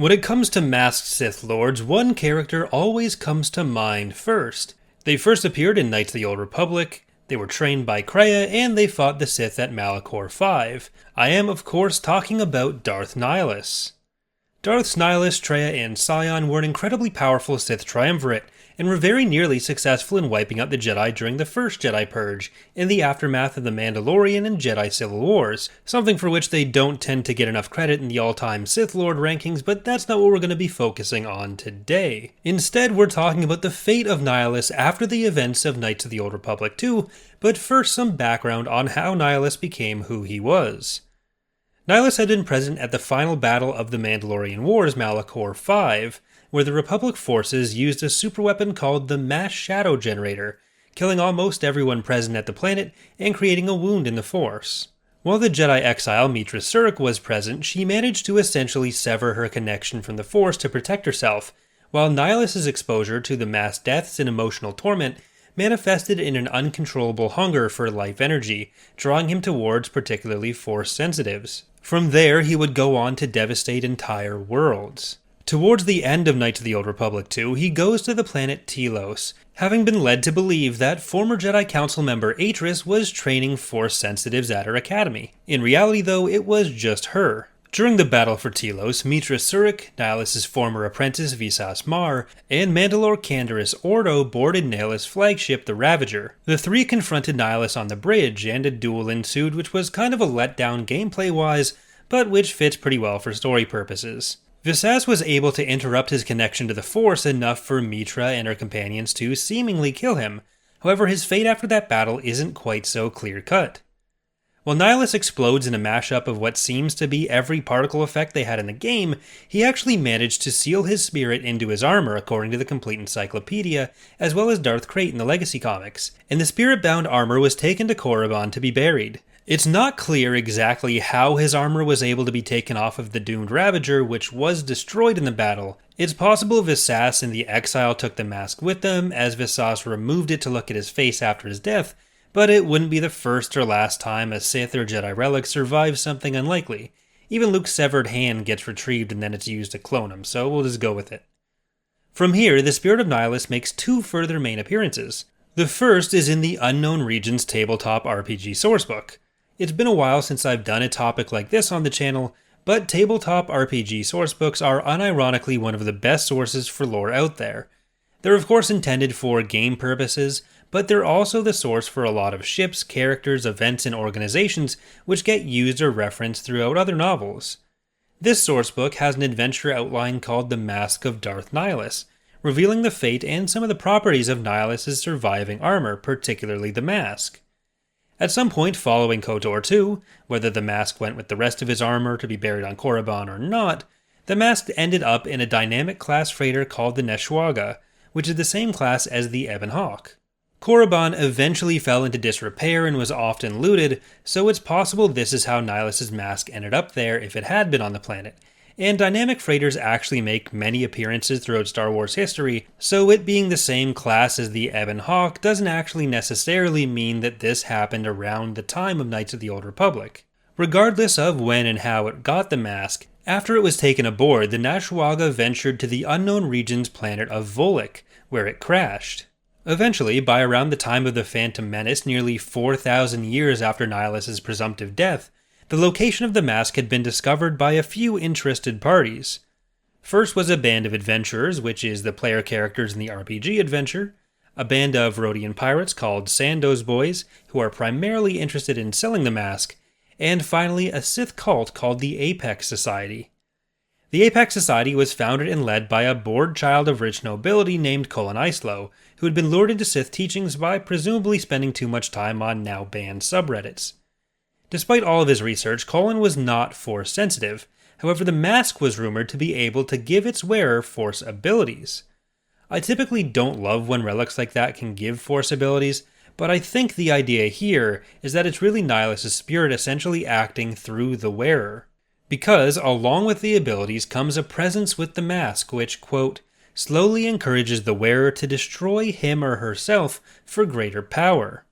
When it comes to masked Sith Lords, one character always comes to mind first. They first appeared in Knights of the Old Republic, they were trained by Kreia, and they fought the Sith at Malachor V. I am, of course, talking about Darth Nihilus. Darths Nihilus, Kreia, and Sion were an incredibly powerful Sith triumvirate, and were very nearly successful in wiping out the Jedi during the First Jedi Purge, in the aftermath of the Mandalorian and Jedi Civil Wars, something for which they don't tend to get enough credit in the all-time Sith Lord rankings, but that's not what we're going to be focusing on today. Instead, we're talking about the fate of Nihilus after the events of Knights of the Old Republic 2, but first some background on how Nihilus became who he was. Nihilus had been present at the final battle of the Mandalorian Wars, Malachor V, where the Republic forces used a superweapon called the Mass Shadow Generator, killing almost everyone present at the planet and creating a wound in the Force. While the Jedi exile Mitra Surik was present, she managed to essentially sever her connection from the Force to protect herself, while Nihilus's exposure to the mass deaths and emotional torment manifested in an uncontrollable hunger for life energy, drawing him towards particularly Force sensitives. From there, he would go on to devastate entire worlds. Towards the end of Knights of the Old Republic 2, he goes to the planet Telos, having been led to believe that former Jedi Council member Atris was training Force sensitives at her academy. In reality, though, it was just her. During the battle for Telos, Mitra Surik, Nihilus' former apprentice Visas Mar, and Mandalore Canderous Ordo boarded Nihilus' flagship, the Ravager. The three confronted Nihilus on the bridge, and a duel ensued which was kind of a letdown gameplay-wise, but which fits pretty well for story purposes. Visas was able to interrupt his connection to the Force enough for Mitra and her companions to seemingly kill him. However, his fate after that battle isn't quite so clear-cut. While Nihilus explodes in a mashup of what seems to be every particle effect they had in the game, he actually managed to seal his spirit into his armor according to the Complete Encyclopedia, as well as Darth Krayt in the Legacy comics, and the spirit-bound armor was taken to Korriban to be buried. It's not clear exactly how his armor was able to be taken off of the doomed Ravager, which was destroyed in the battle. It's possible Visas in the exile took the mask with them, as Visas removed it to look at his face after his death, but it wouldn't be the first or last time a Sith or Jedi relic survives something unlikely. Even Luke's severed hand gets retrieved and then it's used to clone him, so we'll just go with it. From here, the Spirit of Nihilus makes two further main appearances. The first is in the Unknown Regions tabletop RPG sourcebook. It's been a while since I've done a topic like this on the channel, but tabletop RPG sourcebooks are unironically one of the best sources for lore out there. They're of course intended for game purposes, but they're also the source for a lot of ships, characters, events, and organizations which get used or referenced throughout other novels. This sourcebook has an adventure outline called The Mask of Darth Nihilus, revealing the fate and some of the properties of Nihilus' surviving armor, particularly the mask. At some point following KOTOR 2, whether the mask went with the rest of his armor to be buried on Korriban or not, the mask ended up in a dynamic class freighter called the Neshwaga, which is the same class as the Ebon Hawk. Korriban eventually fell into disrepair and was often looted, so it's possible this is how Nihilus' mask ended up there if it had been on the planet. And dynamic freighters actually make many appearances throughout Star Wars history, so it being the same class as the Ebon Hawk doesn't actually necessarily mean that this happened around the time of Knights of the Old Republic. Regardless of when and how it got the mask, after it was taken aboard, the Nashwaga ventured to the Unknown Regions planet of Volek, where it crashed. Eventually, by around the time of the Phantom Menace, nearly 4,000 years after Nihilus' presumptive death, the location of the mask had been discovered by a few interested parties. First was a band of adventurers, which is the player characters in the RPG adventure, a band of Rhodian pirates called Sandoz Boys, who are primarily interested in selling the mask, and finally a Sith cult called the Apex Society. The Apex Society was founded and led by a bored child of rich nobility named Colin Islow, who had been lured into Sith teachings by presumably spending too much time on now-banned subreddits. Despite all of his research, Colin was not Force sensitive. However, the mask was rumored to be able to give its wearer Force abilities. I typically don't love when relics like that can give Force abilities, but I think the idea here is that it's really Nihilus' spirit essentially acting through the wearer. Because, along with the abilities comes a presence with the mask which, quote, slowly encourages the wearer to destroy him or herself for greater power.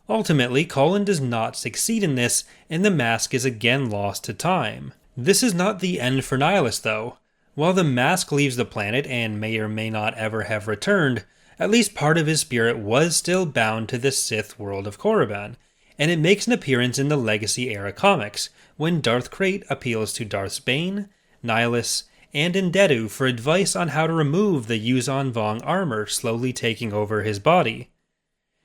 Ultimately, Colin does not succeed in this, and the mask is again lost to time. This is not the end for Nihilus, though. While the mask leaves the planet and may or may not ever have returned, at least part of his spirit was still bound to the Sith world of Korriban, and it makes an appearance in the Legacy-era comics, when Darth Krayt appeals to Darths Bane, Nihilus, and Ndedu for advice on how to remove the Yuuzhan Vong armor slowly taking over his body.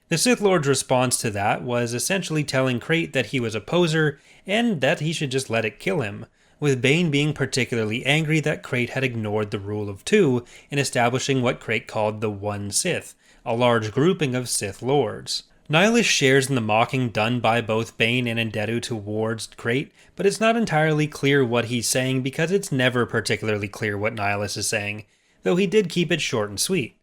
The Sith Lord's response to that was essentially telling Krayt that he was a poser and that he should just let it kill him, with Bane being particularly angry that Krayt had ignored the rule of two in establishing what Krayt called the One Sith, a large grouping of Sith Lords. Nihilus shares in the mocking done by both Bane and Ndedu towards Krayt, but it's not entirely clear what he's saying because it's never particularly clear what Nihilus is saying, though he did keep it short and sweet.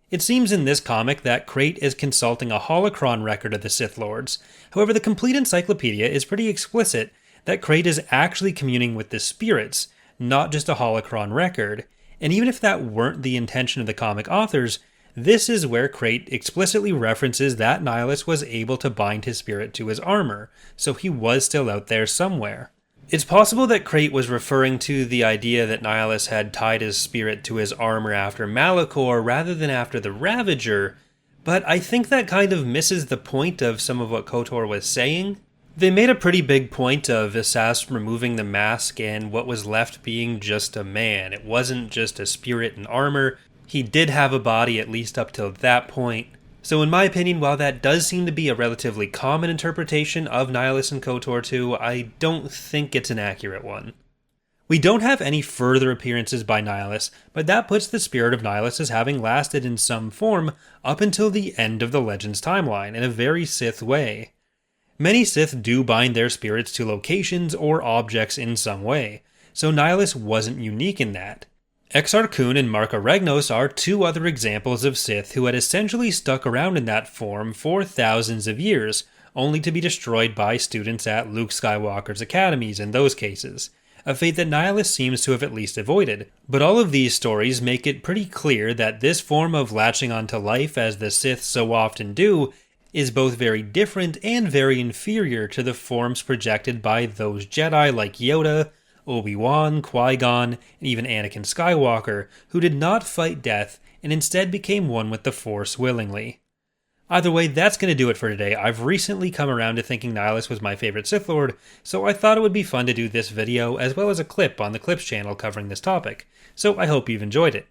It seems in this comic that Krayt is consulting a holocron record of the Sith Lords. However, the complete encyclopedia is pretty explicit that Krayt is actually communing with the spirits, not just a holocron record, and even if that weren't the intention of the comic authors, this is where Krayt explicitly references that Nihilus was able to bind his spirit to his armor, so he was still out there somewhere. It's possible that Krayt was referring to the idea that Nihilus had tied his spirit to his armor after Malachor rather than after the Ravager, but I think that kind of misses the point of some of what KOTOR was saying. They made a pretty big point of Visas removing the mask and what was left being just a man. It wasn't just a spirit in armor. He did have a body at least up till that point. So in my opinion, while that does seem to be a relatively common interpretation of Nihilus and KOTOR 2, I don't think it's an accurate one. We don't have any further appearances by Nihilus, but that puts the spirit of Nihilus as having lasted in some form up until the end of the Legends timeline in a very Sith way. Many Sith do bind their spirits to locations or objects in some way, so Nihilus wasn't unique in that. Exar Kun and Marka Ragnos are two other examples of Sith who had essentially stuck around in that form for thousands of years, only to be destroyed by students at Luke Skywalker's academies in those cases, a fate that Nihilus seems to have at least avoided. But all of these stories make it pretty clear that this form of latching onto life, as the Sith so often do, is both very different and very inferior to the forms projected by those Jedi like Yoda, Obi-Wan, Qui-Gon, and even Anakin Skywalker, who did not fight death and instead became one with the Force willingly. Either way, that's going to do it for today. I've recently come around to thinking Nihilus was my favorite Sith Lord, so I thought it would be fun to do this video as well as a clip on the Clips channel covering this topic, so I hope you've enjoyed it.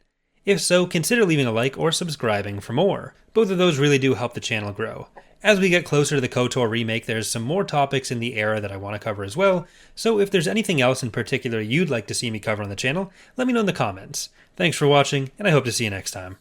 If so, consider leaving a like or subscribing for more. Both of those really do help the channel grow. As we get closer to the KOTOR remake, there's some more topics in the era that I want to cover as well, so if there's anything else in particular you'd like to see me cover on the channel, let me know in the comments. Thanks for watching, and I hope to see you next time.